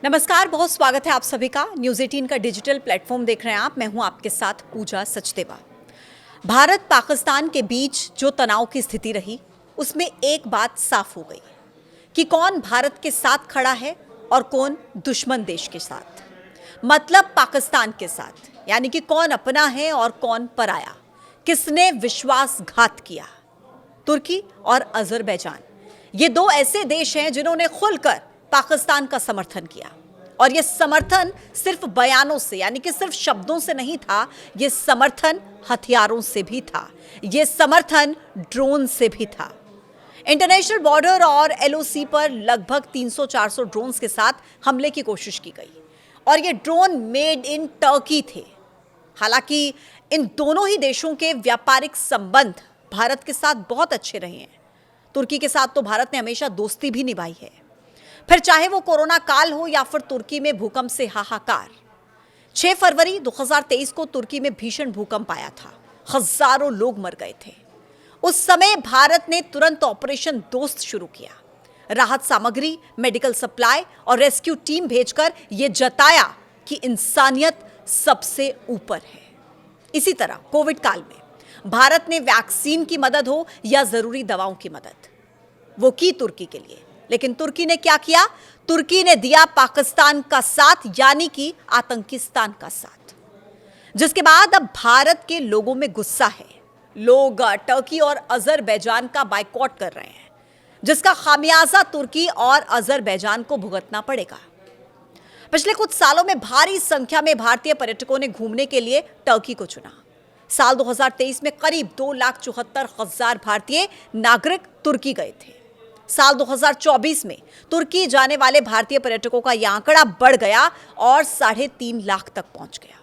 नमस्कार, बहुत स्वागत है आप सभी का। न्यूज़ 18 का डिजिटल प्लेटफॉर्म देख रहे हैं आप। मैं हूं आपके साथ पूजा सचदेवा। भारत पाकिस्तान के बीच जो तनाव की स्थिति रही, उसमें एक बात साफ हो गई कि कौन भारत के साथ खड़ा है और कौन दुश्मन देश के साथ। मतलब पाकिस्तान के साथ, यानी कि कौन अपना है और कौन पराया। किसने विश्वासघात किया? तुर्की और अजरबैजान, ये दो ऐसे देश हैं जिन्होंने खुलकर पाकिस्तान का समर्थन किया। और यह समर्थन सिर्फ बयानों से, यानी कि सिर्फ शब्दों से नहीं था, यह समर्थन हथियारों से भी था, यह समर्थन ड्रोन से भी था। इंटरनेशनल बॉर्डर और एलओसी पर लगभग 300-400 ड्रोन्स के साथ हमले की कोशिश की गई और ये ड्रोन मेड इन टर्की थे। हालांकि इन दोनों ही देशों के व्यापारिक संबंध भारत के साथ बहुत अच्छे रहे हैं। तुर्की के साथ तो भारत ने हमेशा दोस्ती भी निभाई है, फिर चाहे वो कोरोना काल हो या फिर तुर्की में भूकंप से हाहाकार। 6 फरवरी 2023 को तुर्की में भीषण भूकंप आया था, हजारों लोग मर गए थे। उस समय भारत ने तुरंत ऑपरेशन दोस्त शुरू किया, राहत सामग्री, मेडिकल सप्लाई और रेस्क्यू टीम भेजकर यह जताया कि इंसानियत सबसे ऊपर है। इसी तरह कोविड काल में भारत ने वैक्सीन की मदद हो या जरूरी दवाओं की मदद, वो की तुर्की के लिए। लेकिन तुर्की ने क्या किया? तुर्की ने दिया पाकिस्तान का साथ, यानी कि आतंकिस्तान का साथ। जिसके बाद अब भारत के लोगों में गुस्सा है। लोग टर्की और अजरबैजान का बायकॉट कर रहे हैं, जिसका खामियाजा तुर्की और अजरबैजान को भुगतना पड़ेगा। पिछले कुछ सालों में भारी संख्या में भारतीय पर्यटकों ने घूमने के लिए टर्की को चुना। साल 2023 में करीब 2,74,000 भारतीय नागरिक तुर्की गए थे। साल 2024 में तुर्की जाने वाले भारतीय पर्यटकों का यह आंकड़ा बढ़ गया और 3.5 लाख तक पहुंच गया,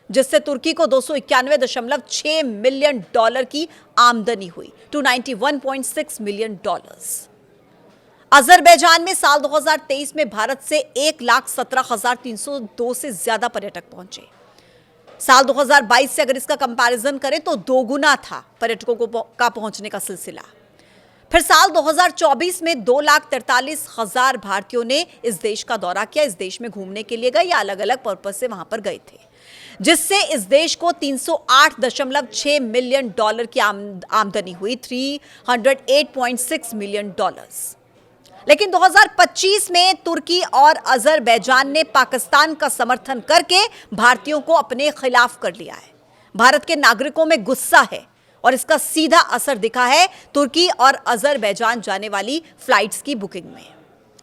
जिससे तुर्की को $291.6 मिलियन की आमदनी हुई, $291.6 मिलियन। अजरबैजान में साल 2023 में भारत से 1,17,302 से ज्यादा पर्यटक पहुंचे। साल 2022 से अगर इसका कंपैरिजन करें तो दोगुना था पर्यटकों का पहुंचने का सिलसिला। फिर साल 2024 में 2,43,000 भारतीयों ने इस देश का दौरा किया, इस देश में घूमने के लिए गए या अलग अलग पर्पस से वहां पर गए थे, जिससे इस देश को $308.6 मिलियन की आमदनी हुई, $308.6 मिलियन। लेकिन 2025 में तुर्की और अजरबैजान ने पाकिस्तान का समर्थन करके भारतीयों को अपने खिलाफ कर लिया है। भारत के नागरिकों में गुस्सा है और इसका सीधा असर दिखा है तुर्की और अजरबैजान जाने वाली फ्लाइट्स की बुकिंग में।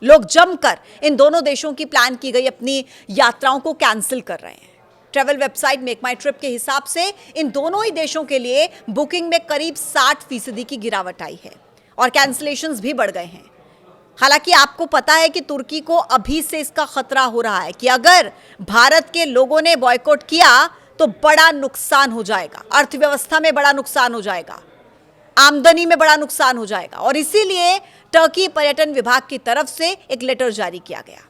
लोग जमकर इन दोनों देशों की प्लान की गई अपनी यात्राओं को कैंसिल कर रहे हैं। ट्रैवल वेबसाइट मेक माई ट्रिप के हिसाब से इन दोनों ही देशों के लिए बुकिंग में करीब 60% की गिरावट आई है और कैंसिलेशंस भी बढ़ गए हैं। हालांकि आपको पता है कि तुर्की को अभी से इसका खतरा हो रहा है कि अगर भारत के लोगों ने बॉयकॉट किया तो बड़ा नुकसान हो जाएगा, अर्थव्यवस्था में बड़ा नुकसान हो जाएगा, आमदनी में बड़ा नुकसान हो जाएगा। और इसीलिए टर्की पर्यटन विभाग की तरफ से एक लेटर जारी किया गया।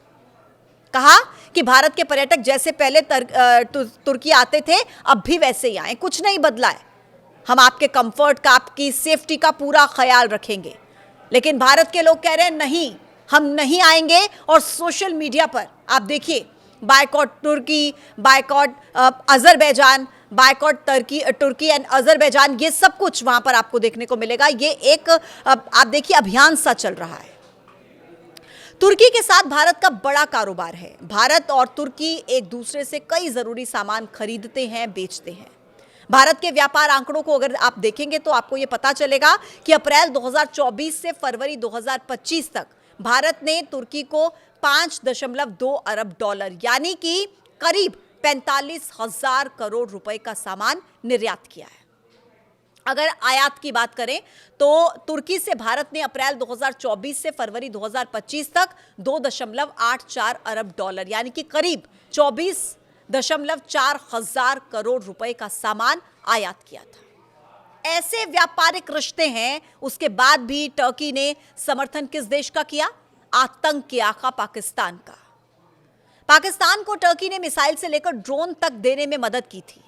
कहा कि भारत के पर्यटक जैसे पहले तुर्की आते थे अब भी वैसे ही आए, कुछ नहीं बदला है। हम आपके कंफर्ट का, आपकी सेफ्टी का पूरा ख्याल रखेंगे। लेकिन भारत के लोग कह रहे हैं नहीं, हम नहीं आएंगे। और सोशल मीडिया पर आप देखिए, बायकॉट तुर्की, बायकॉट अजरबैजान, बायकॉट तुर्की एंड अजरबैजान, ये सब कुछ वहां पर आपको देखने को मिलेगा। ये एक आप देखिए अभियान सा चल रहा है। तुर्की के साथ भारत का बड़ा कारोबार है। भारत और तुर्की एक दूसरे से कई जरूरी सामान खरीदते हैं, बेचते हैं। भारत के व्यापार आंकड़ों को अगर आप देखेंगे तो आपको यह पता चलेगा कि अप्रैल 2024 से फरवरी 2025 तक भारत ने तुर्की को $5.2 अरब, यानी कि करीब 45,000 करोड़ रुपए का सामान निर्यात किया है। अगर आयात की बात करें तो तुर्की से भारत ने अप्रैल 2024 से फरवरी 2025 तक $2.84 अरब, यानी कि करीब 24.4 हजार करोड़ रुपए का सामान आयात किया था। ऐसे व्यापारिक रिश्ते हैं, उसके बाद भी टर्की ने समर्थन किस देश का किया? आतंक के आका पाकिस्तान का। पाकिस्तान को टर्की ने मिसाइल से लेकर ड्रोन तक देने में मदद की थी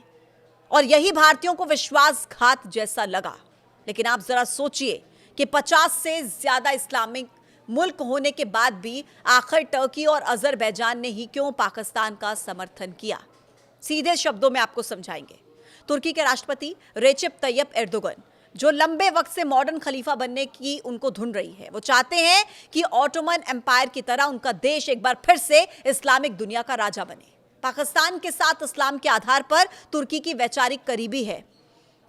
और यही भारतीयों को विश्वासघात जैसा लगा। लेकिन आप जरा सोचिए कि 50 से ज्यादा इस्लामिक मुल्क होने के बाद भी आखिर टर्की और अजरबैजान ने ही क्यों पाकिस्तान का समर्थन किया? सीधे शब्दों में आपको समझाएंगे। तुर्की के राष्ट्रपति रेसिप तैयप एर्दोगन, जो लंबे वक्त से मॉडर्न खलीफा बनने की उनको धुन रही है, वो चाहते हैं कि ऑटोमन एम्पायर की तरह उनका देश एक बार फिर से इस्लामिक दुनिया का राजा बने। पाकिस्तान के साथ इस्लाम के आधार पर तुर्की की वैचारिक करीबी है।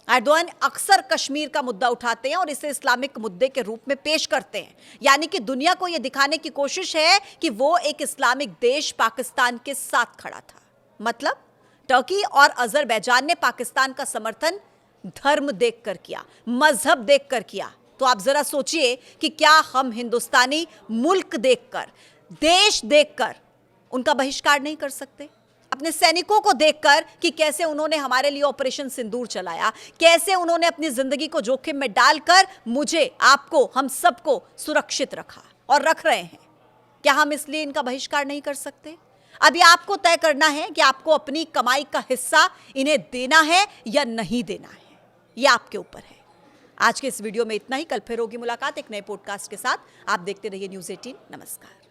एर्दोगन अक्सर कश्मीर का मुद्दा उठाते हैं और इसे इस्लामिक मुद्दे के रूप में पेश करते हैं, यानी कि दुनिया को यह दिखाने की कोशिश है कि वो एक इस्लामिक देश पाकिस्तान के साथ खड़ा था। मतलब टर्की और अजरबैजान ने पाकिस्तान का समर्थन धर्म देखकर किया, मजहब देखकर किया। तो आप जरा सोचिए कि क्या हम हिंदुस्तानी मुल्क देखकर, देश देखकर उनका बहिष्कार नहीं कर सकते? अपने सैनिकों को देखकर कि कैसे उन्होंने हमारे लिए ऑपरेशन सिंदूर चलाया, कैसे उन्होंने अपनी जिंदगी को जोखिम में डालकर मुझे, आपको, हम सबको सुरक्षित रखा और रख रहे हैं, क्या हम इसलिए इनका बहिष्कार नहीं कर सकते? अभी आपको तय करना है कि आपको अपनी कमाई का हिस्सा इन्हें देना है या नहीं देना है, यह आपके ऊपर है। आज के इस वीडियो में इतना ही। कल फिर होगी मुलाकात एक नए पॉडकास्ट के साथ। आप देखते रहिए न्यूज़ 18। नमस्कार।